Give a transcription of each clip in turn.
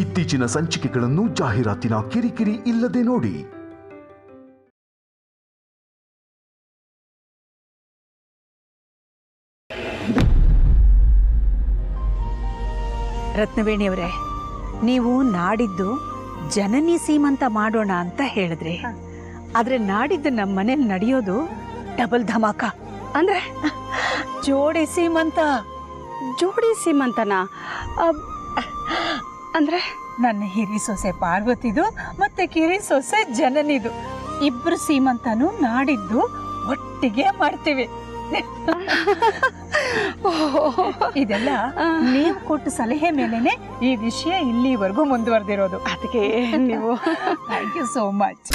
ಇತ್ತೀಚಿನ ಸಂಚಿಕೆಗಳನ್ನು ಜಾಹೀರಾತಿನ ಕಿರಿಕಿರಿ ಇಲ್ಲದೆ ನೋಡಿ. ರತ್ನವೇಣಿಯವರೇ, ನೀವು ನಾಡಿದ್ದು ಜನನಿ ಸೀಮಂತ ಮಾಡೋಣ ಅಂತ ಹೇಳಿದ್ರಿ. ಆದ್ರೆ ನಾಡಿದ್ದು ನಮ್ಮ ಮನೇಲಿ ನಡೆಯೋದು ಡಬಲ್ ಧಮಾಕ. ಅಂದ್ರೆ ಜೋಡಿ ಸೀಮಂತ. ಜೋಡಿ ಸೀಮಂತನಾ? ಅಂದ್ರೆ ನನ್ನ ಹಿರಿ ಸೊಸೆ ಪಾರ್ವತಿದು ಮತ್ತೆ ಕಿರಿ ಸೊಸೆ ಜನನಿದು ಇಬ್ರು ಸೀಮಂತನೂ ನಾಡಿದ್ದು ಒಟ್ಟಿಗೆ ಮಾಡ್ತೀವಿ. ಇದೆಲ್ಲ ನೀವು ಕೊಟ್ಟು ಸಲಹೆ ಮೇಲೆನೆ ಈ ವಿಷಯ ಇಲ್ಲಿವರೆಗೂ ಮುಂದುವರೆದಿರೋದು. ಅದಕ್ಕೆ ನೀವು ಥ್ಯಾಂಕ್ ಯು ಸೋ ಮಚ್.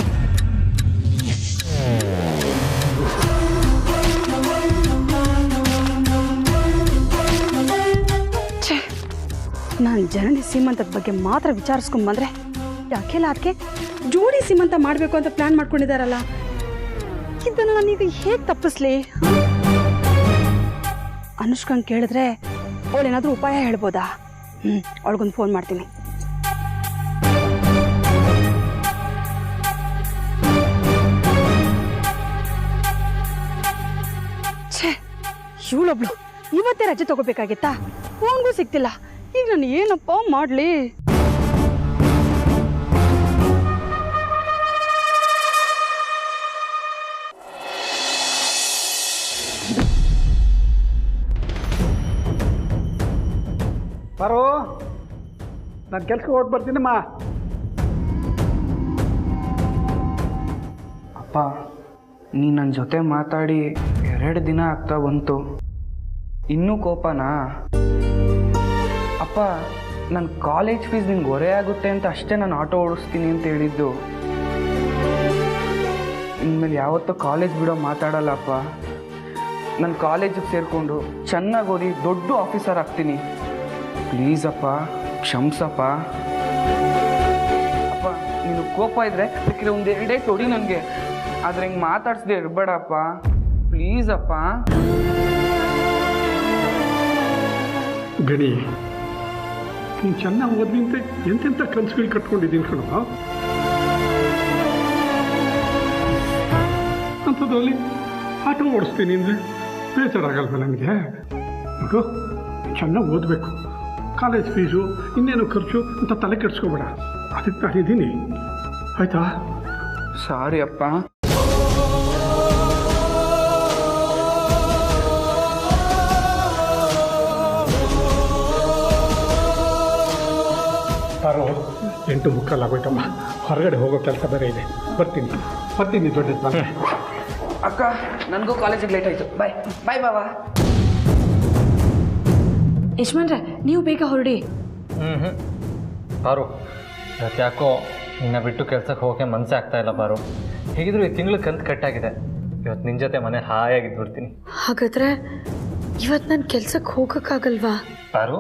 ನಾನು ಜನನಿ ಸೀಮಂತದ ಬಗ್ಗೆ ಮಾತ್ರ ವಿಚಾರಿಸ್ಕೊಂಬಂದ್ರೆ ಯಾಕೆಲ್ಲ ಅದಕ್ಕೆ ಜೋಡಿ ಸೀಮಂತ ಮಾಡಬೇಕು ಅಂತ ಪ್ಲಾನ್ ಮಾಡ್ಕೊಂಡಿದ್ದಾರಲ್ಲ, ಇದನ್ನು ನಾನೀಗ ಹೇಗೆ ತಪ್ಪಿಸ್ಲಿ? ಅನುಷ್ಕಂಗೆ ಕೇಳಿದ್ರೆ ಅವಳೇನಾದ್ರೂ ಉಪಾಯ ಹೇಳ್ಬೋದಾ? ಅವಳಿಗೊಂದು ಫೋನ್ ಮಾಡ್ತೀನಿ. ಛೇ, ಇವಳೊಬ್ಳು ಇವತ್ತೇ ರಜೆ ತಗೋಬೇಕಾಗಿತ್ತಾ? ಫೋನ್ಗೂ ಸಿಗ್ತಿಲ್ಲ. ಈಗ ನಾನು ಏನಪ್ಪ ಮಾಡಲಿ? ಬರೋ, ನಾನು ಕೆಲ್ಸಕ್ಕೆ ಹೊರಟು ಬರ್ತೀನಮ್ಮ. ಅಪ್ಪ, ನೀ ನನ್ನ ಜೊತೆ ಮಾತಾಡಿ 2 ದಿನ ಆಗ್ತಾ ಬಂತು, ಇನ್ನೂ ಕೋಪನಾ? ಅಪ್ಪ, ನನ್ನ ಕಾಲೇಜ್ ಫೀಸ್ ನಿನ್ಗೆ ಹೊರೆ ಆಗುತ್ತೆ ಅಂತ ಅಷ್ಟೇ ನಾನು ಆಟೋ ಓಡಿಸ್ತೀನಿ ಅಂತ ಹೇಳಿದ್ದು. ಇನ್ಮೇಲೆ ಯಾವತ್ತೂ ಕಾಲೇಜ್ ಬಿಡೋ ಮಾತಾಡಲ್ಲ ಅಪ್ಪ. ನಾನು ಕಾಲೇಜಿಗೆ ಸೇರಿಕೊಂಡು ಚೆನ್ನಾಗಿ ಓದಿ ದೊಡ್ಡ ಆಫೀಸರ್ ಆಗ್ತೀನಿ. ಪ್ಲೀಸ್ ಅಪ್ಪ, ಕ್ಷಮಿಸಪ್ಪ. ಅಪ್ಪ, ನೀನು ಕೋಪ ಇದ್ದರೆ ಬೇಕಿದ್ರೆ 1-2 ತೊಡಿ ನನಗೆ, ಆದರೆ ಹಿಂಗೆ ಮಾತಾಡ್ಸದೆ ಇರಬೇಡಪ್ಪ. ಪ್ಲೀಸ್ ಅಪ್ಪ. ಗಣಿ, ನೀನು ಚೆನ್ನಾಗಿ ಓದ್ಲಿಂತೆ ಎಂತೆಂಥ ಕನಸುಗಳು ಕಟ್ಕೊಂಡಿದ್ದೀನಿ ಕಣೋ. ಅಂಥದ್ರಲ್ಲಿ ಆಟೋ ಓಡಿಸ್ತೀನಿ ಅಂದರೆ ಬೇಜಾರಾಗಲ್ವ ನನಗೆ? ನೋಡು, ಚೆನ್ನಾಗಿ ಓದಬೇಕು, ಕಾಲೇಜ್ ಫೀಸು ಇನ್ನೇನು ಖರ್ಚು ಅಂತ ತಲೆ ಕೆಡಿಸ್ಕೋಬೇಡ. ಅದಕ್ಕೆ ನಾನಿದ್ದೀನಿ, ಆಯಿತಾ? ಸಾರಿ ಅಪ್ಪ. ಬಾರೋ, 8:45 ಆಗೋಯ್ತಮ್ಮ. ಹೊರಗಡೆ ಹೋಗೋ ಕೆಲಸ ಬೇರೆ ಇದೆ. ಬರ್ತೀನಿ ದೊಡ್ಡ ಅಕ್ಕ, ನನಗೂ ಕಾಲೇಜಿಗೆ ಲೇಟ್ ಆಯಿತು. ಬಾಯ್ ಬಾಯ್ ಬಾವಾ. ಯಜಮಾನ್ರೆ, ನೀವು ಬೇಗ ಹೊರಡಿ. ಬಾರು, ಇವತ್ತು ಯಾಕೋ ನಿನ್ನ ಬಿಟ್ಟು ಕೆಲಸಕ್ಕೆ ಹೋಗೋಕ್ಕೆ ಮನಸ್ಸೇ ಆಗ್ತಾಯಿಲ್ಲ ಬಾರು. ಹೇಗಿದ್ರು ಈ ತಿಂಗಳು ಕಂತು ಕಟ್ಟಾಗಿದೆ. ಇವತ್ತು ನಿನ್ನ ಜೊತೆ ಮನೆ ಹಾಯಾಗಿದ್ಬಿಡ್ತೀನಿ. ಹಾಗಾದ್ರೆ ಇವತ್ತು ನಾನು ಕೆಲ್ಸಕ್ಕೆ ಹೋಗೋಕ್ಕಾಗಲ್ವಾ? ಬಾರು,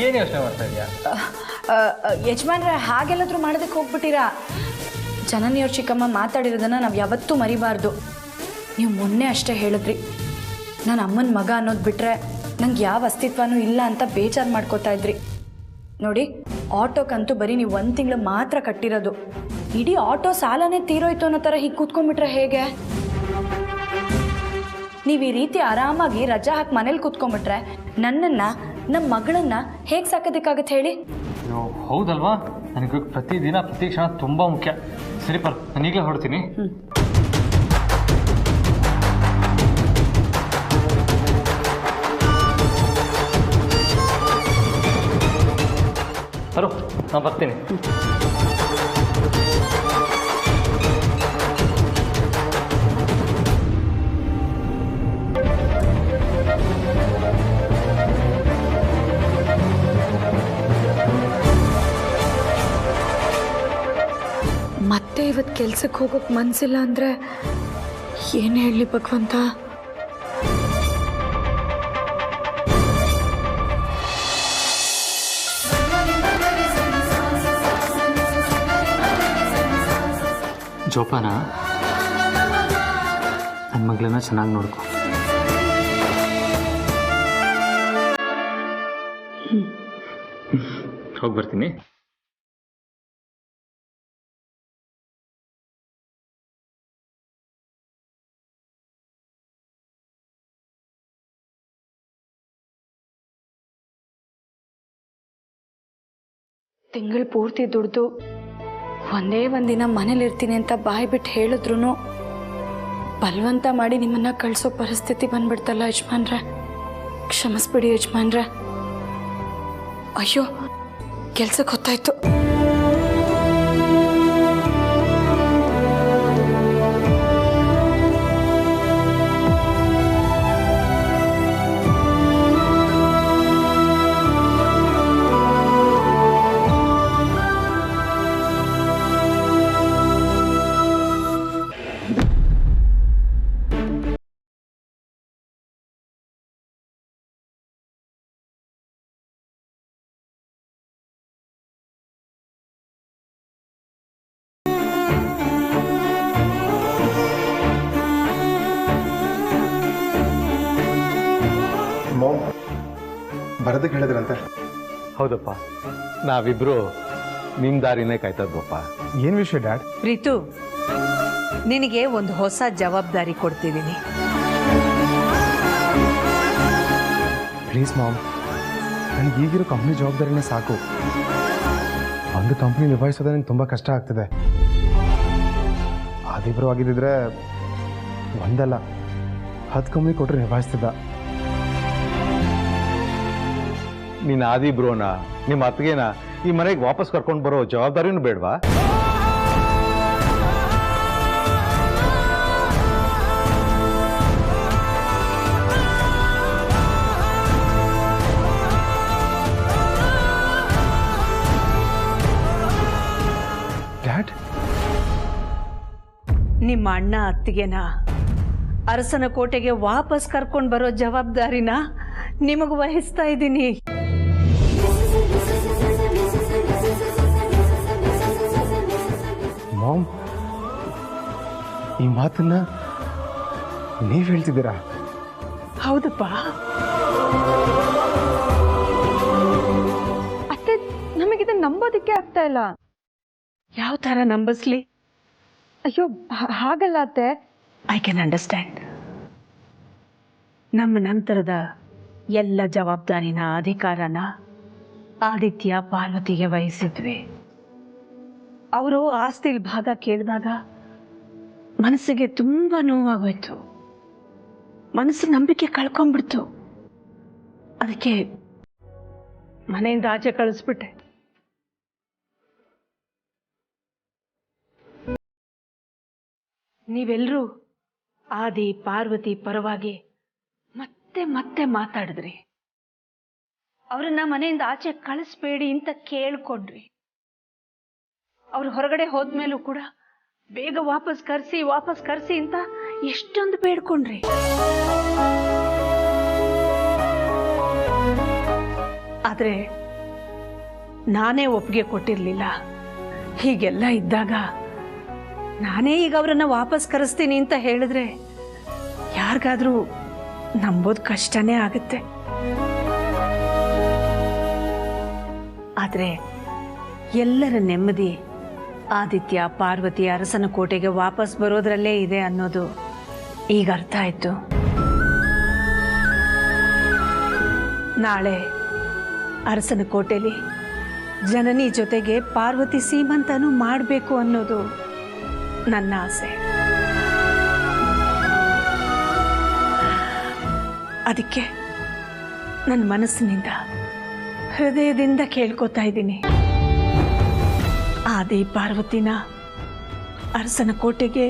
ಏನು ಯೋಚನೆ ಮಾಡ್ತಾ ಇದೆಯಾ? ಯಜಮಾನ್ರೆ, ಹಾಗೆಲ್ಲಾದರೂ ಮಾಡೋದಕ್ಕೆ ಹೋಗ್ಬಿಟ್ಟಿರಾ? ಜನನಿಯವ್ರ ಚಿಕ್ಕಮ್ಮ ಮಾತಾಡಿರೋದನ್ನು ನಾವು ಯಾವತ್ತೂ ಮರಿಬಾರ್ದು. ನೀವು ಮೊನ್ನೆ ಅಷ್ಟೇ ಹೇಳಿದ್ರಿ, ನಾನು ಅಮ್ಮನ ಮಗ ಅನ್ನೋದು ಬಿಟ್ಟರೆ ನಂಗೆ ಯಾವ ಅಸ್ತಿತ್ವನೂ ಇಲ್ಲ ಅಂತ ಬೇಜಾರು ಮಾಡ್ಕೋತಾ ಇದ್ರಿ. ನೋಡಿ, ಆಟೋಕ್ಕಂತೂ ಬರೀ ನೀವು 1 ತಿಂಗಳು ಮಾತ್ರ ಕಟ್ಟಿರೋದು. ಇಡೀ ಆಟೋ ಸಾಲನೇ ತೀರೋಯ್ತು ಅನ್ನೋ ಥರ ಹೀಗೆ ಕೂತ್ಕೊಂಡ್ಬಿಟ್ರೆ ಹೇಗೆ? ನೀವು ಈ ರೀತಿ ಆರಾಮಾಗಿ ರಜಾ ಹಾಕಿ ಮನೇಲಿ ಕೂತ್ಕೊಂಡ್ಬಿಟ್ರೆ ನನ್ನನ್ನು, ನಮ್ಮ ಮಗಳನ್ನ ಹೇಗೆ ಸಾಕೋದಕ್ಕಾಗತ್ತೆ ಹೇಳಿ? ಹೌದಲ್ವಾ? ನನಗೆ ಪ್ರತಿದಿನ ಪ್ರತಿ ಕ್ಷಣ ತುಂಬ ಮುಖ್ಯ. ಸರಿ ಪರ್, ನಾನು ಈಗಲೇ ಹೊರಡ್ತೀನಿ. ಹಲೋ, ನಾನು ಬರ್ತೀನಿ. ಮತ್ತೆ ಇವತ್ತು ಕೆಲ್ಸಕ್ಕೆ ಹೋಗೋಕೆ ಮನಸ್ಸಿಲ್ಲ ಅಂದರೆ ಏನು ಹೇಳಲಿ ಭಗವಂತ? ಜೋಪಾನ, ನನ್ನ ಮಗಳನ್ನ ಚೆನ್ನಾಗಿ ನೋಡ್ಕೊ. ಹೋಗಿ ಬರ್ತೀನಿ. ತಿಂಗಳು ಪೂರ್ತಿ ದುಡ್ದು ಒಂದೇ ಒಂದಿನ ಮನೇಲಿರ್ತೀನಿ ಅಂತ ಬಾಯಿ ಬಿಟ್ಟು ಹೇಳಿದ್ರು ಬಲವಂತ ಮಾಡಿ ನಿಮ್ಮನ್ನ ಕಳಿಸೋ ಪರಿಸ್ಥಿತಿ ಬಂದ್ಬಿಡ್ತಲ್ಲ ಯಜಮಾನ್ರೆ. ಕ್ಷಮಿಸ್ಬಿಡಿ ಯಜಮಾನ್ರೆ. ಅಯ್ಯೋ, ಕೆಲ್ಸಕ್ಕೆ ಹೊತ್ತಾಯ್ತು. ಬರೋದಕ್ಕೆ ಹೇಳಿದ್ರಂತೆ. ಹೌದಪ್ಪ, ನಾವಿಬ್ರು ನಿಮ್ಮ ದಾರಿನೇ ಕಾಯ್ತದ್ವಪ್ಪ. ಏನು ವಿಷಯ ಡ್ಯಾಡ್? ಪ್ರೀತು, ನಿನಗೆ ಒಂದು ಹೊಸ ಜವಾಬ್ದಾರಿ ಕೊಡ್ತಿದ್ದೀನಿ. ಪ್ಲೀಸ್ ಮಾಮ್, ನನಗೆ ಈಗಿರೋ ಕಂಪ್ನಿ ಜವಾಬ್ದಾರಿನೇ ಸಾಕು. ಒಂದು ಕಂಪ್ನಿ ನಿಭಾಯಿಸೋದೇ ನನಗೆ ತುಂಬ ಕಷ್ಟ ಆಗ್ತಿದೆ. ಅದಿಬ್ರು ಆಗಿದ್ದಿದ್ರೆ ಒಂದಲ್ಲ 10 ಕಂಪ್ನಿ ಕೊಟ್ಟರೆ ನಿಭಾಯಿಸ್ತಿದ್ದ. ನೀನು ಆದಿ ಬ್ರೋನ, ನಿಮ್ಮ ಅತ್ತಿಗೆನ ಈ ಮನೆಗೆ ವಾಪಸ್ ಕರ್ಕೊಂಡು ಬರೋ ಜವಾಬ್ದಾರಿನೂ ಬೇಡವಾ? ಡ್ಯಾಡ್, ನಿಮ್ಮ ಅಣ್ಣ ಅತ್ತಿಗೆನ ಅರಸನ ಕೋಟೆಗೆ ವಾಪಸ್ ಕರ್ಕೊಂಡು ಬರೋ ಜವಾಬ್ದಾರಿನ ನಿಮಗೆ ವಹಿಸ್ತಾ ಇದ್ದೀನಿ. ಮಾಮ್, ಈ ಮಾತನ್ನ ನೀವು ಹೇಳ್ತಿದ್ದೀರಾ? ಹೌದಪ್ಪ. ಅತ್ತೆ, ನಮಗಿದನ್ನು ನಂಬೋದಕ್ಕೆ ಆಗ್ತಾ ಇಲ್ಲ. ಯಾವ ಥರ ನಂಬಿಸ್ಲಿ? ಅಯ್ಯೋ, ಹಾಗಲ್ಲ ಅತ್ತೆ. I can understand. ನಮ್ಮ ನಂತರದ ಎಲ್ಲ ಜವಾಬ್ದಾರಿನ, ಅಧಿಕಾರನ ಆದಿತ್ಯ ಪಾರ್ವತಿಗೆ ವಹಿಸಿದ್ವಿ. ಅವರು ಆಸ್ತಿಲ್ ಭಾಗ ಕೇಳಿದಾಗ ಮನಸ್ಸಿಗೆ ತುಂಬ ನೋವಾಗೋಯ್ತು. ಮನಸ್ಸು ನಂಬಿಕೆ ಕಳ್ಕೊಂಡ್ಬಿಡ್ತು. ಅದಕ್ಕೆ ಮನೆಯಿಂದ ಆಚೆ ಕಳಿಸ್ಬಿಟ್ಟೆ. ನೀವೆಲ್ಲರೂ ಆದಿ ಪಾರ್ವತಿ ಪರವಾಗಿ ಮತ್ತೆ ಮತ್ತೆ ಮಾತಾಡಿದ್ರಿ. ಅವ್ರನ್ನ ಮನೆಯಿಂದ ಆಚೆ ಕಳಿಸ್ಬೇಡಿ ಅಂತ ಕೇಳ್ಕೊಂಡ್ರಿ. ಅವ್ರು ಹೊರಗಡೆ ಹೋದ್ಮೇಲೂ ಕೂಡ ಬೇಗ ವಾಪಸ್ ಕರ್ಸಿ ಅಂತ ಎಷ್ಟೊಂದು ಬೇಡ್ಕೊಂಡ್ರಿ. ಆದ್ರೆ ನಾನೇ ಒಪ್ಪಿಗೆ ಕೊಟ್ಟಿರ್ಲಿಲ್ಲ. ಹೀಗೆಲ್ಲ ಇದ್ದಾಗ ನಾನೇ ಈಗ ಅವ್ರನ್ನ ವಾಪಸ್ ಕರೆಸ್ತೀನಿ ಅಂತ ಹೇಳಿದ್ರೆ ಯಾರಿಗಾದ್ರೂ ನಂಬೋದು ಕಷ್ಟನೇ ಆಗುತ್ತೆ. ಆದ್ರೆ ಎಲ್ಲರ ನೆಮ್ಮದಿ ಆದಿತ್ಯ ಪಾರ್ವತಿ ಅರಸನ ಕೋಟೆಗೆ ವಾಪಸ್ ಬರೋದ್ರಲ್ಲೇ ಇದೆ ಅನ್ನೋದು ಈಗ ಅರ್ಥ ಆಯ್ತು. ನಾಳೆ ಅರಸನ ಕೋಟೆಲಿ ಜನನಿ ಜೊತೆಗೆ ಪಾರ್ವತಿ ಸೀಮಂತನೂ ಮಾಡಬೇಕು ಅನ್ನೋದು ನನ್ನ ಆಸೆ. ಅದಕ್ಕೆ ನನ್ನ ಮನಸ್ಸಿನಿಂದ ಹೃದಯದಿಂದ ಕೇಳ್ಕೊತಾ ಇದ್ದೀನಿ, ಆದಿ ಪಾರ್ವತಿನ ಅರಸನ ಕೋಟೆಗೆ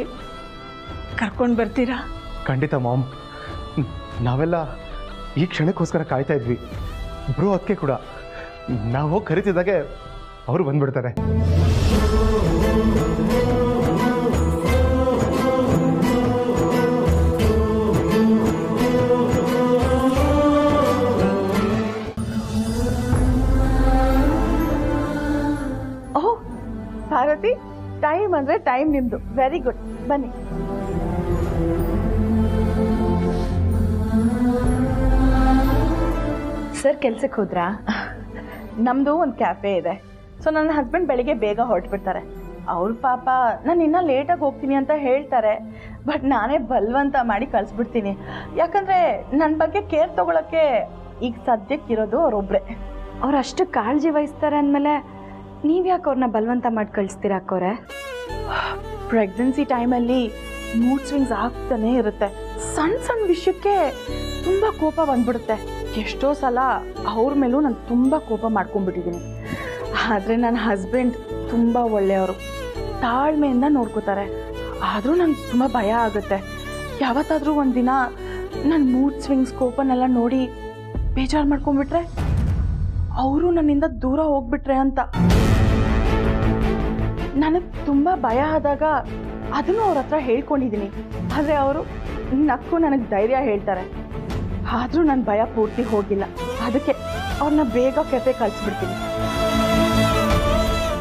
ಕರ್ಕೊಂಡು ಬರ್ತೀರಾ? ಖಂಡಿತ ಮಾಮ್. ನಾವೆಲ್ಲ ಈ ಕ್ಷಣಕ್ಕೋಸ್ಕರ ಕಾಯ್ತಾ ಇದ್ವಿ. ಬ್ರೋ ಅದಕ್ಕೆ ಕೂಡ ನಾವು ಹೋಗಿ ಕರಿತಿದ್ದಾಗೆ ಅವರು ಬಂದ್ಬಿಡ್ತಾರೆ. ಓಹ್ ಪಾರ್ವತಿ, ಟೈಮ್ ಅಂದರೆ ಟೈಮ್ ನಿಮ್ಮದು. ವೆರಿ ಗುಡ್, ಬನ್ನಿ. ಸರ್ ಕೆಲ್ಸಕ್ಕೆ ಹೋದ್ರಾ? ನಮ್ಮದು ಒಂದು ಕ್ಯಾಫೆ ಇದೆ. ಸೊ ನನ್ನ ಹಸ್ಬೆಂಡ್ ಬೆಳಿಗ್ಗೆ ಬೇಗ ಹೊರಟ್ಬಿಡ್ತಾರೆ. ಅವ್ರ ಪಾಪ ನಾನು ಇನ್ನೂ ಲೇಟಾಗಿ ಹೋಗ್ತೀನಿ ಅಂತ ಹೇಳ್ತಾರೆ. ಬಟ್ ನಾನೇ ಬಲವಂತ ಮಾಡಿ ಕಳಿಸ್ಬಿಡ್ತೀನಿ. ಯಾಕಂದರೆ ನನ್ನ ಬಗ್ಗೆ ಕೇರ್ ತೊಗೊಳಕ್ಕೆ ಈಗ ಸದ್ಯಕ್ಕಿರೋದು ಅವರೊಬ್ಬರೇ. ಅವ್ರು ಅಷ್ಟು ಕಾಳಜಿ ವಹಿಸ್ತಾರೆ ಅಂದಮೇಲೆ ನೀವು ಯಾಕೆ ಅವ್ರನ್ನ ಬಲವಂತ ಮಾಡಿ ಕಳಿಸ್ತೀರಾ ಅಕ್ಕೋರೆ? ಪ್ರೆಗ್ನೆನ್ಸಿ ಟೈಮಲ್ಲಿ ಮೂಡ್ ಸ್ವಿಂಗ್ಸ್ ಆಗ್ತಾನೇ ಇರುತ್ತೆ. ಸಣ್ಣ ಸಣ್ಣ ವಿಷಯಕ್ಕೆ ತುಂಬ ಕೋಪ ಬಂದ್ಬಿಡುತ್ತೆ. ಎಷ್ಟೋ ಸಲ ಅವ್ರ ಮೇಲೂ ನಾನು ತುಂಬ ಕೋಪ ಮಾಡ್ಕೊಂಡ್ಬಿಟ್ಟಿದ್ದೀನಿ. ಆದರೆ ನನ್ನ ಹಸ್ಬೆಂಡ್ ತುಂಬ ಒಳ್ಳೆಯವರು, ತಾಳ್ಮೆಯಿಂದ ನೋಡ್ಕೋತಾರೆ. ಆದರೂ ನಂಗೆ ತುಂಬ ಭಯ ಆಗುತ್ತೆ. ಯಾವತ್ತಾದರೂ ಒಂದಿನ ನನ್ನ ಮೂಡ್ ಸ್ವಿಂಗ್ಸ್ ಕೋಪನೆಲ್ಲ ನೋಡಿ ಬೇಜಾರು ಮಾಡ್ಕೊಂಡ್ಬಿಟ್ರೆ, ಅವರು ನನ್ನಿಂದ ದೂರ ಹೋಗ್ಬಿಟ್ರೆ ಅಂತ. ನನಗೆ ತುಂಬ ಭಯ ಆದಾಗ ಅದನ್ನು ಅವ್ರ ಹತ್ರ ಹೇಳ್ಕೊಂಡಿದ್ದೀನಿ. ಆದರೆ ಅವರು ನಕ್ಕು ನನಗೆ ಧೈರ್ಯ ಹೇಳ್ತಾರೆ. ಆದರೂ ನನ್ನ ಭಯ ಪೂರ್ತಿ ಹೋಗಿಲ್ಲ. ಅದಕ್ಕೆ ಅವ್ರನ್ನ ಬೇಗ ಕೆಫೆ ಕಳಿಸ್ಬಿಡ್ತೀನಿ.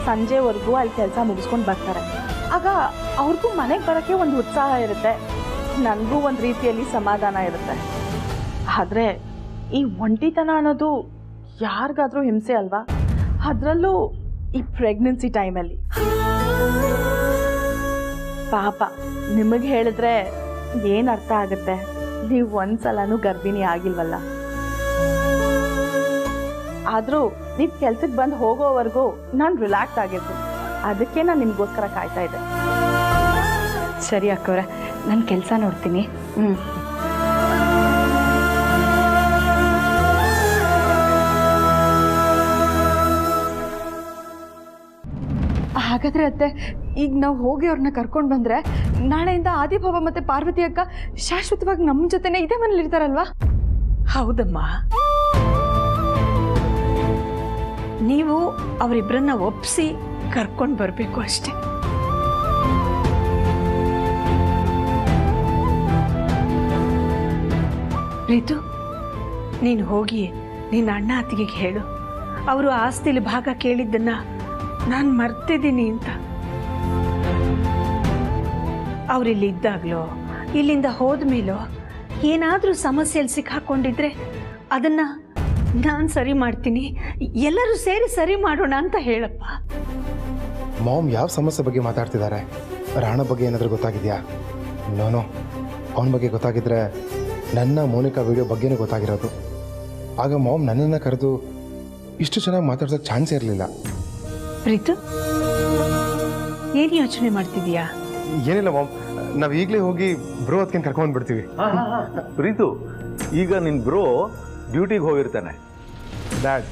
ಸಂಜೆವರೆಗೂ ಅಲ್ಲಿ ಕೆಲಸ ಮುಗಿಸ್ಕೊಂಡು ಬರ್ತಾರೆ. ಆಗ ಅವ್ರಿಗೂ ಮನೆಗೆ ಬರೋಕ್ಕೆ ಒಂದು ಉತ್ಸಾಹ ಇರುತ್ತೆ, ನನಗೂ ಒಂದು ರೀತಿಯಲ್ಲಿ ಸಮಾಧಾನ ಇರುತ್ತೆ. ಆದರೆ ಈ ಒಂಟಿತನ ಅನ್ನೋದು ಯಾರಿಗಾದರೂ ಹಿಂಸೆ ಅಲ್ವಾ? ಅದರಲ್ಲೂ ಈ ಪ್ರೆಗ್ನೆನ್ಸಿ ಟೈಮಲ್ಲಿ. ಪಾಪ ನಿಮಗೆ ಹೇಳಿದ್ರೆ ಏನು ಅರ್ಥ ಆಗುತ್ತೆ? ನೀವು ಒಂದ್ಸಲನೂ ಗರ್ಭಿಣಿ ಆಗಿಲ್ವಲ್ಲ. ಆದರೂ ನೀವು ಕೆಲ್ಸಕ್ಕೆ ಬಂದು ಹೋಗೋವರೆಗೂ ನಾನು ರಿಲ್ಯಾಕ್ಸ್ ಆಗಿರ್ತೀನಿ. ಅದಕ್ಕೆ ನಾನು ನಿಮಗೋಸ್ಕರ ಕಾಯ್ತಾ ಇದ್ದೆ. ಸರಿ ಅಕ್ಕೋರೆ, ನಾನು ಕೆಲಸ ನೋಡ್ತೀನಿ. ಹಾಗಾದರೆ ಅತ್ತೆ, ಈಗ ನಾವು ಹೋಗಿ ಅವ್ರನ್ನ ಕರ್ಕೊಂಡು ಬಂದರೆ ನಾಳೆಯಿಂದ ಆದಿಭಾವ ಮತ್ತು ಪಾರ್ವತಿ ಅಕ್ಕ ಶಾಶ್ವತವಾಗಿ ನಮ್ಮ ಜೊತೆನೇ ಇದೇ ಮನೇಲಿ ಇರ್ತಾರಲ್ವಾ? ಹೌದಮ್ಮ, ನೀವು ಅವರಿಬ್ಬರನ್ನ ಒಪ್ಪಿಸಿ ಕರ್ಕೊಂಡು ಬರಬೇಕು ಅಷ್ಟೆ. ಪ್ರೀತು, ನೀನು ಹೋಗಿ ನಿನ್ನ ಅಣ್ಣ ಅತ್ತಿಗೆಗೆ ಹೇಳು, ಅವರು ಆಸ್ತಿಲಿ ಭಾಗ ಕೇಳಿದ್ದನ್ನ ನಾನು ಮರ್ತಿದ್ದೀನಿ ಅಂತ. ಅವರಿಲ್ಲಿ ಇದ್ದಾಗಲೋ ಇಲ್ಲಿಂದ ಹೋದ ಮೇಲೋ ಏನಾದರೂ ಸಮಸ್ಯೆಯಲ್ಲಿ ಸಿಕ್ಕಾಕೊಂಡಿದ್ರೆ ಅದನ್ನ ನಾನು ಸರಿ ಮಾಡ್ತೀನಿ, ಎಲ್ಲರೂ ಸೇರಿ ಸರಿ ಮಾಡೋಣ ಅಂತ ಹೇಳಪ್ಪ. ಮಾಮ್ ಯಾವ ಸಮಸ್ಯೆ ಬಗ್ಗೆ ಮಾತಾಡ್ತಿದ್ದಾರೆ? ರಾಣ ಬಗ್ಗೆ ಏನಾದರೂ ಗೊತ್ತಾಗಿದೆಯಾ? ನೋನೋ, ಅವನ ಬಗ್ಗೆ ಗೊತ್ತಾಗಿದ್ರೆ ನನ್ನ ಮೋನಿಕಾ ವಿಡಿಯೋ ಬಗ್ಗೆನೇ ಗೊತ್ತಾಗಿರೋದು. ಆಗ ಮಾಮ್ ನನ್ನನ್ನು ಕರೆದು ಇಷ್ಟು ಚೆನ್ನಾಗಿ ಮಾತಾಡ್ಸೋಕ್ಕೆ ಚಾನ್ಸೇ ಇರಲಿಲ್ಲ. ಪ್ರೀತು, ಏನು ಯೋಚನೆ ಮಾಡ್ತಿದೀಯಾ? ಏನಿಲ್ಲ ಮಾಮ್, ನಾವು ಈಗಲೇ ಹೋಗಿ ಬ್ರೋ ಅದಕ್ಕೆ ಕರ್ಕೊಂಡ್ಬಿಡ್ತೀವಿ. ಪ್ರೀತು, ಈಗ ನಿನ್ನ ಬ್ರೋ ಡ್ಯೂಟಿಗೆ ಹೋಗಿರ್ತಾನೆ. ಡ್ಯಾಡ್,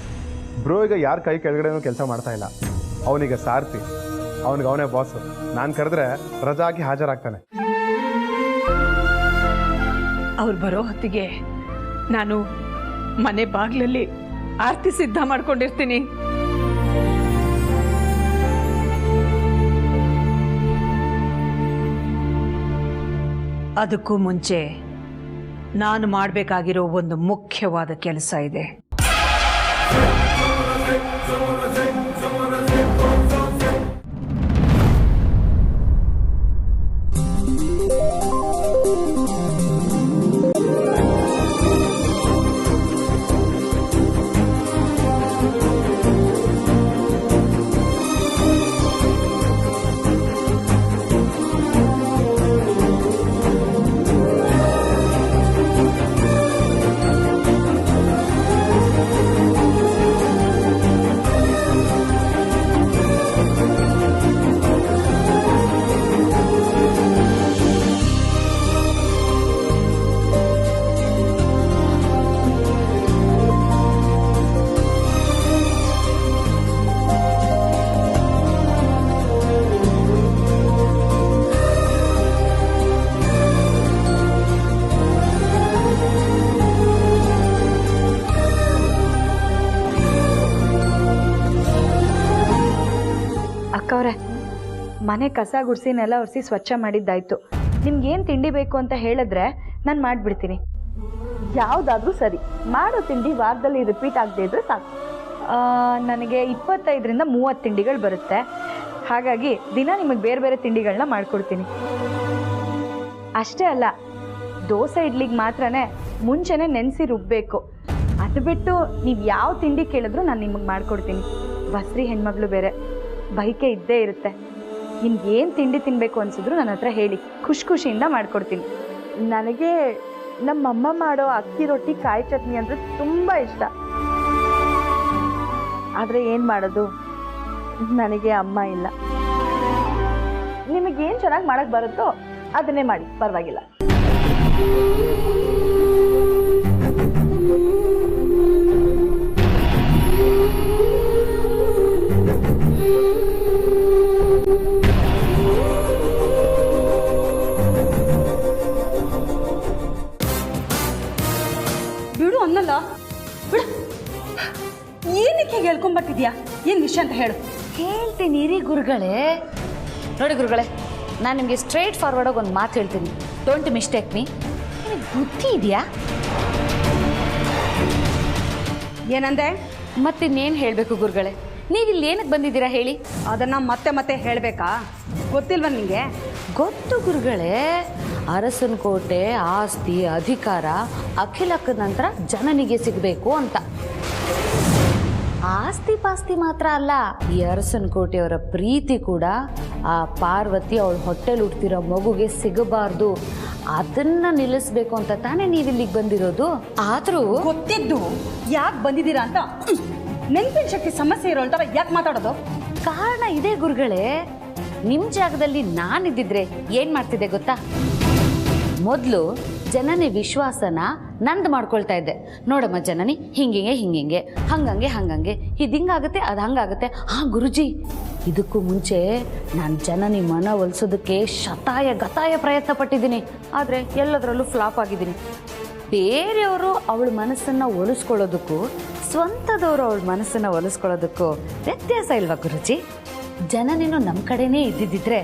ಬ್ರೋ ಈಗ ಯಾರ ಕೈ ಕೆಳಗಡೆನೂ ಕೆಲಸ ಮಾಡ್ತಾ ಇಲ್ಲ. ಅವನೀಗ ಸಾರ್ತಿ, ಅವನೇ ಬಾಸು. ನಾನು ಕರೆದ್ರೆ ರಜಾ ಹಾಕಿ ಹಾಜರಾಗ್ತಾನೆ. ಅವ್ರು ಬರೋ ಹೊತ್ತಿಗೆ ನಾನು ಮನೆ ಬಾಗಿಲಲ್ಲಿ ಆರತಿ ಸಿದ್ಧ ಮಾಡ್ಕೊಂಡಿರ್ತೀನಿ. ಅದಕ್ಕೂ ಮುಂಚೆ ನಾನು ಮಾಡಬೇಕಾಗಿರೋ ಒಂದು ಮುಖ್ಯವಾದ ಕೆಲಸ ಇದೆ. ಅಕ್ಕವ್ರೆ, ಮನೆ ಕಸ ಗುಡಿಸಿ ನೆಲ ಒರೆಸಿ ಸ್ವಚ್ಛ ಮಾಡಿದ್ದಾಯ್ತು. ನಿಮ್ಗೇನು ತಿಂಡಿ ಬೇಕು ಅಂತ ಹೇಳಿದ್ರೆ ನಾನು ಮಾಡಿಬಿಡ್ತೀನಿ. ಯಾವುದಾದ್ರೂ ಸರಿ, ಮಾಡೋ ತಿಂಡಿ ವಾರದಲ್ಲಿ ರಿಪೀಟ್ ಆಗದೆ ಇದ್ರೆ ಸಾಕು. ನನಗೆ 25ರಿಂದ 30 ತಿಂಡಿಗಳು ಬರುತ್ತೆ. ಹಾಗಾಗಿ ದಿನ ನಿಮಗೆ ಬೇರೆ ಬೇರೆ ತಿಂಡಿಗಳನ್ನ ಮಾಡಿಕೊಡ್ತೀನಿ. ಅಷ್ಟೇ ಅಲ್ಲ, ದೋಸೆ ಇಡ್ಲಿಗೆ ಮಾತ್ರನೇ ಮುಂಚೆನೇ ನೆನೆಸಿ ರುಬ್ಬಬೇಕು. ಅದು ಬಿಟ್ಟು ನೀವು ಯಾವ ತಿಂಡಿ ಕೇಳಿದ್ರು ನಾನು ನಿಮಗೆ ಮಾಡಿಕೊಡ್ತೀನಿ. ಬಸ್ರಿ ಹೆಣ್ಮಗಳು ಬೇರೆ, ಬೈಕೆ ಇದ್ದೇ ಇರುತ್ತೆ. ನಿಮ್ಗೆ ಏನು ತಿಂಡಿ ತಿನ್ನಬೇಕು ಅನಿಸಿದ್ರು ನನ್ನ ಹತ್ರ ಹೇಳಿ, ಖುಷಿಯಿಂದ ಮಾಡಿಕೊಡ್ತೀನಿ. ನನಗೆ ನಮ್ಮಮ್ಮ ಮಾಡೋ ಅಕ್ಕಿ ರೊಟ್ಟಿ ಕಾಯಿ ಚಟ್ನಿ ಅಂದರೆ ತುಂಬ ಇಷ್ಟ. ಆದರೆ ಏನು ಮಾಡೋದು, ನನಗೆ ಅಮ್ಮ ಇಲ್ಲ. ನಿಮಗೇನು ಚೆನ್ನಾಗಿ ಮಾಡೋಕ್ಕೆ ಬರುತ್ತೋ ಅದನ್ನೇ ಮಾಡಿ, ಪರವಾಗಿಲ್ಲ. ಬಿಡು ಅನ್ನಲ್ಲ, ಬಿಡು. ಏನಕ್ಕೆ ಹೇಳ್ಕೊಂಬರ್ತಿದ್ಯಾ? ಏನು ವಿಷಯ ಅಂತ ಹೇಳು. ಹೇಳ್ತೀನಿ ರೀ ಗುರುಗಳೇ. ನೋಡಿ ಗುರುಗಳೇ, ನಾನು ನಿಮಗೆ ಸ್ಟ್ರೈಟ್ ಫಾರ್ವರ್ಡಾಗಿ ಒಂದು ಮಾತು ಹೇಳ್ತೀನಿ. Don't mistake me. ನಿಮಗೆ ಬುದ್ಧಿ ಇದೆಯಾ? ಏನಂದೆ? ಮತ್ತಿನ್ನೇನು ಹೇಳಬೇಕು ಗುರುಗಳೇ? ನೀವಿಲ್ಲಿ ಏನಕ್ಕೆ ಬಂದಿದ್ದೀರಾ ಹೇಳಿ? ಅದನ್ನು ಮತ್ತೆ ಹೇಳಬೇಕಾ? ಗೊತ್ತಿಲ್ವ ನಿಮಗೆ? ಗೊತ್ತು ಗುರುಗಳೇ. ಅರಸನ ಕೋಟೆ ಆಸ್ತಿ ಅಧಿಕಾರ ಅಖಿಲಕ್ಕ ನಂತರ ಜನನಿಗೆ ಸಿಗಬೇಕು ಅಂತ. ಆಸ್ತಿ ಪಾಸ್ತಿ ಮಾತ್ರ ಅಲ್ಲ, ಈ ಅರಸನ ಕೋಟೆಯವರ ಪ್ರೀತಿ ಕೂಡ ಆ ಪಾರ್ವತಿ ಅವಳ ಹೊಟ್ಟೆಲಿ ಹುಟ್ಟಿರೋ ಮಗುಗೆ ಸಿಗಬಾರ್ದು. ಅದನ್ನ ನಿಲ್ಲಿಸ್ಬೇಕು ಅಂತ ತಾನೇ ನೀವಿಲ್ಲಿಗೆ ಬಂದಿರೋದು. ಆದರೂ ಗೊತ್ತಿದ್ದು ಯಾಕೆ ಬಂದಿದ್ದೀರಾ ಅಂತ ನೆನಪಿನ ಶಕ್ತಿ ಸಮಸ್ಯೆ ಇರೋ ಥರ ಯಾಕೆ ಮಾತಾಡೋದು? ಕಾರಣ ಇದೆ ಗುರುಗಳೇ. ನಿಮ್ಮ ಜಾಗದಲ್ಲಿ ನಾನಿದ್ದಿದ್ರೆ ಏನು ಮಾಡ್ತಿದ್ದೆ ಗೊತ್ತಾ? ಮೊದಲು ಜನನಿ ವಿಶ್ವಾಸನ ನಂದು ಮಾಡ್ಕೊಳ್ತಾ ಇದ್ದೆ. ನೋಡಮ್ಮ ಜನನಿ, ಹಿಂಗೆ ಹಂಗಂಗೆ ಇದು ಹಿಂಗಾಗುತ್ತೆ, ಅದು ಹಂಗಾಗುತ್ತೆ. ಹಾಂ ಗುರುಜಿ, ಇದಕ್ಕೂ ಮುಂಚೆ ನಾನು ಜನನಿ ಮನ ಒಲಿಸೋದಕ್ಕೆ ಗತಾಯ ಪ್ರಯತ್ನ ಪಟ್ಟಿದ್ದೀನಿ. ಆದರೆ ಎಲ್ಲದರಲ್ಲೂ ಫ್ಲಾಪ್ ಆಗಿದ್ದೀನಿ. ಬೇರೆಯವರು ಅವಳ ಮನಸ್ಸನ್ನು ಒಲಿಸ್ಕೊಳ್ಳೋದಕ್ಕೂ ಸ್ವಂತದವರು ಅವಳ ಮನಸ್ಸನ್ನು ಒಲಿಸ್ಕೊಳ್ಳೋದಕ್ಕೂ ವ್ಯತ್ಯಾಸ ಇಲ್ವಾ ಗುರುಜಿ? ಜನನಿನೂ ನಮ್ಮ ಕಡೆನೇ ಇದ್ದಿದ್ದಿದ್ರೆ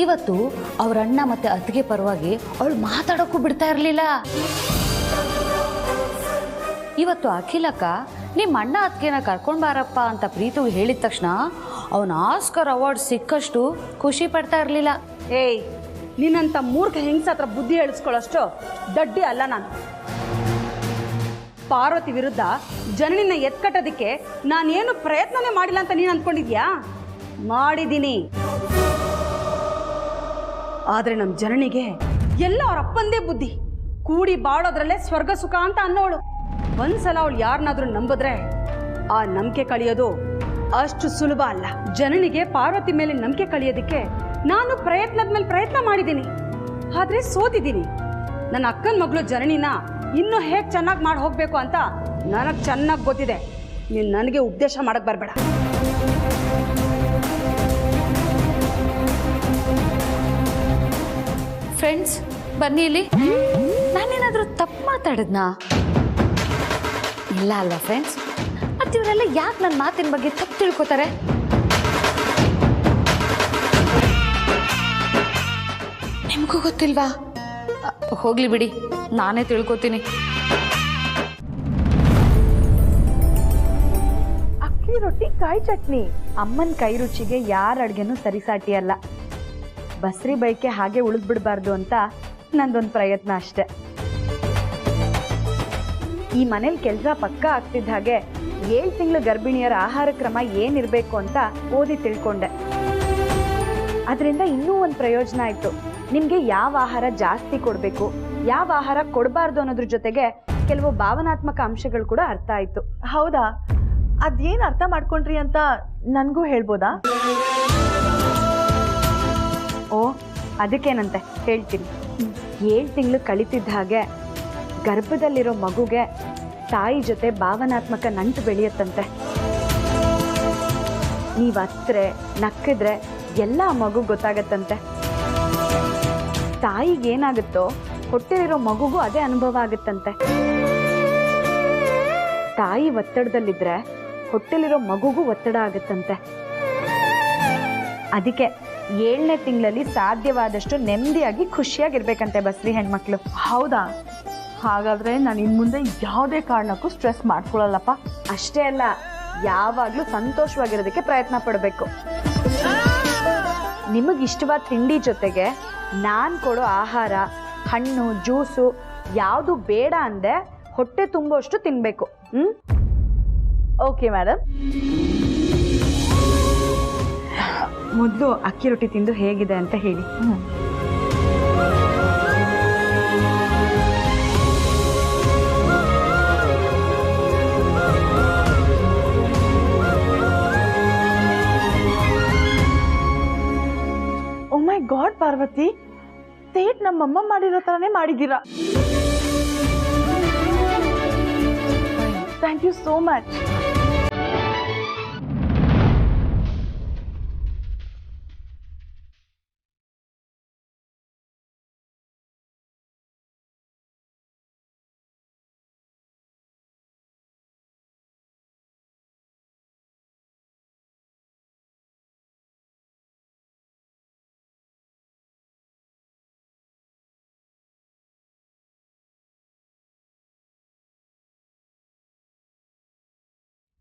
ಇವತ್ತು ಅವ್ರ ಅಣ್ಣ ಮತ್ತು ಅತ್ತಿಗೆ ಪರವಾಗಿ ಅವಳು ಮಾತಾಡೋಕ್ಕೂ ಬಿಡ್ತಾ ಇರಲಿಲ್ಲ. ಇವತ್ತು ಅಖಿಲಕ್ಕ ನಿಮ್ಮ ಅಣ್ಣ ಅತ್ತಿಗೆನ ಕರ್ಕೊಂಡು ಬಾರಪ್ಪ ಅಂತ ಪ್ರೀತು ಹೇಳಿದ ತಕ್ಷಣ ಅವನ ಆಸ್ಕರ್ ಅವಾರ್ಡ್ ಸಿಕ್ಕಷ್ಟು ಖುಷಿ ಪಡ್ತಾ ಇರಲಿಲ್ಲ. ಏಯ್, ನಿನ್ನಂಥ ಮೂರ್ಖ ಹೆಂಗಸ ಹತ್ರ ಬುದ್ಧಿ ಹೇಳಿಸ್ಕೊಳ್ಳೋಷ್ಟು ದಡ್ಡಿ ಅಲ್ಲ ನಾನು. ಪಾರ್ವತಿ ವಿರುದ್ಧ ಜನನಿನ ಎತ್ಕಟ್ಟೋದಕ್ಕೆ ನಾನೇನು ಪ್ರಯತ್ನನೇ ಮಾಡಿಲ್ಲ ಅಂತ ನೀನು ಅಂದ್ಕೊಂಡಿದ್ಯಾ? ಮಾಡಿದ್ದೀನಿ. ಆದರೆ ನಮ್ಮ ಜನನಿಗೆ ಎಲ್ಲ ಅವ್ರ ಅಪ್ಪಂದೇ ಬುದ್ಧಿ. ಕೂಡಿ ಬಾಳೋದ್ರಲ್ಲೇ ಸ್ವರ್ಗ ಸುಖ ಅಂತ ಅನ್ನೋಳು. ಒಂದ್ಸಲ ಅವಳು ಯಾರನ್ನಾದ್ರೂ ನಂಬಿದ್ರೆ ಆ ನಂಬಿಕೆ ಕಳಿಯೋದು ಅಷ್ಟು ಸುಲಭ ಅಲ್ಲ. ಜನನಿಗೆ ಪಾರ್ವತಿ ಮೇಲೆ ನಂಬಿಕೆ ಕಳಿಯೋದಕ್ಕೆ ನಾನು ಪ್ರಯತ್ನದ ಮೇಲೆ ಪ್ರಯತ್ನ ಮಾಡಿದ್ದೀನಿ, ಆದರೆ ಸೋತಿದ್ದೀನಿ. ನನ್ನ ಅಕ್ಕನ ಮಗಳು ಜನನಿನ ಇನ್ನೂ ಹೇಗೆ ಚೆನ್ನಾಗಿ ಮಾಡಿ ಹೋಗ್ಬೇಕು ಅಂತ ನನಗೆ ಚೆನ್ನಾಗಿ ಗೊತ್ತಿದೆ. ನೀನು ನನಗೆ ಉಪದೇಶ ಮಾಡಕ್ಕೆ ಬರಬೇಡ. ಫ್ರೆಂಡ್ಸ್ ಬನ್ನಿ ಇಲ್ಲಿ. ನಾನೇನಾದರೂ ತಪ್ಪು ಮಾತಾಡಿದ್ನಾ? ಇಲ್ಲ ಅಲ್ವಾ ಫ್ರೆಂಡ್ಸ್? ಮತ್ತು ಇವರೆಲ್ಲ ಯಾಕೆ ನನ್ನ ಮಾತಿನ ಬಗ್ಗೆ ತಪ್ಪು ತಿಳ್ಕೊತಾರೆ? ನಿಮಗೂ ಗೊತ್ತಿಲ್ವಾ? ಹೋಗ್ಲಿ ಬಿಡಿ, ನಾನೇ ತಿಳ್ಕೊತೀನಿ. ಅಕ್ಕಿ ರೊಟ್ಟಿ ಕಾಯಿ ಚಟ್ನಿ. ಅಮ್ಮನ ಕೈ ರುಚಿಗೆ ಯಾರ ಅಡುಗೆನೂ ಸರಿಸಾಟಿಯಲ್ಲ. ಬಸ್ರಿ ಬೈಕೆ ಹಾಗೆ ಉಳಿದ್ಬಿಡ್ಬಾರ್ದು ಅಂತ ನಂದೊಂದು ಪ್ರಯತ್ನ ಅಷ್ಟೆ. ಈ ಮನೇಲಿ ಕೆಲಸ ಪಕ್ಕ ಆಗ್ತಿದ್ದ ಹಾಗೆ 7 ತಿಂಗಳ ಗರ್ಭಿಣಿಯರ ಆಹಾರ ಕ್ರಮ ಏನಿರಬೇಕು ಅಂತ ಓದಿ ತಿಳ್ಕೊಂಡೆ. ಅದರಿಂದ ಇನ್ನೂ ಒಂದು ಪ್ರಯೋಜನ ಆಯಿತು. ನಿಮಗೆ ಯಾವ ಆಹಾರ ಜಾಸ್ತಿ ಕೊಡಬೇಕು, ಯಾವ ಆಹಾರ ಕೊಡಬಾರ್ದು ಅನ್ನೋದ್ರ ಜೊತೆಗೆ ಕೆಲವು ಭಾವನಾತ್ಮಕ ಅಂಶಗಳು ಕೂಡ ಅರ್ಥ ಆಯಿತು. ಹೌದಾ? ಅದೇನು ಅರ್ಥ ಮಾಡ್ಕೊಂಡ್ರಿ ಅಂತ ನನಗೂ ಹೇಳ್ಬೋದಾ? ಓ, ಅದಕ್ಕೇನಂತೆ ಹೇಳ್ತೀನಿ. 7 ತಿಂಗಳು ಕಳೀತಿದ್ದ ಹಾಗೆ ಗರ್ಭದಲ್ಲಿರೋ ಮಗುಗೆ ತಾಯಿ ಜೊತೆ ಭಾವನಾತ್ಮಕ ನಂಟು ಬೆಳೆಯುತ್ತಂತೆ. ನೀವು ಹತ್ರೆ ನಕ್ಕಿದ್ರೆ ಎಲ್ಲ ಮಗು ಗೊತ್ತಾಗತ್ತಂತೆ. ತಾಯಿಗೇನಾಗುತ್ತೋ ಹೊಟ್ಟೆಲಿರೋ ಮಗುಗೂ ಅದೇ ಅನುಭವ ಆಗುತ್ತಂತೆ. ತಾಯಿ ಒತ್ತಡದಲ್ಲಿದ್ರೆ ಹೊಟ್ಟೆಲಿರೋ ಮಗುಗೂ ಒತ್ತಡ ಆಗುತ್ತಂತೆ. ಅದಕ್ಕೆ 7ನೇ ತಿಂಗಳಲ್ಲಿ ಸಾಧ್ಯವಾದಷ್ಟು ನೆಮ್ಮದಿಯಾಗಿ ಖುಷಿಯಾಗಿರ್ಬೇಕಂತೆ ಬಸ್ರಿ ಹೆಣ್ಮಕ್ಳು. ಹೌದಾ? ಹಾಗಾದರೆ ನಾನು ಇನ್ನು ಮುಂದೆ ಯಾವುದೇ ಕಾರಣಕ್ಕೂ ಸ್ಟ್ರೆಸ್ ಮಾಡ್ಕೊಳ್ಳಲ್ಲಪ್ಪ. ಅಷ್ಟೇ ಅಲ್ಲ, ಯಾವಾಗಲೂ ಸಂತೋಷವಾಗಿರೋದಕ್ಕೆ ಪ್ರಯತ್ನ ಪಡಬೇಕು. ನಿಮಗಿಷ್ಟವಾದ ತಿಂಡಿ ಜೊತೆಗೆ ನಾನು ಕೊಡೋ ಆಹಾರ, ಹಣ್ಣು, ಜ್ಯೂಸು ಯಾವುದು ಬೇಡ ಅಂದೆ ಹೊಟ್ಟೆ ತುಂಬುವಷ್ಟು ತಿನ್ನಬೇಕು. Okay madam. ಮೊದಲು ಅಕ್ಕಿ ರೊಟ್ಟಿ ತಿಂದು ಹೇಗಿದೆ ಅಂತ ಹೇಳಿ. ಓ ಮೈ ಗಾಡ್ ಪಾರ್ವತಿ, ಸೇಟ್ ನಮ್ಮಮ್ಮ ಮಾಡಿರೋ ಥರನೇ ಮಾಡಿದ್ದೀರಾ. Thank you so much.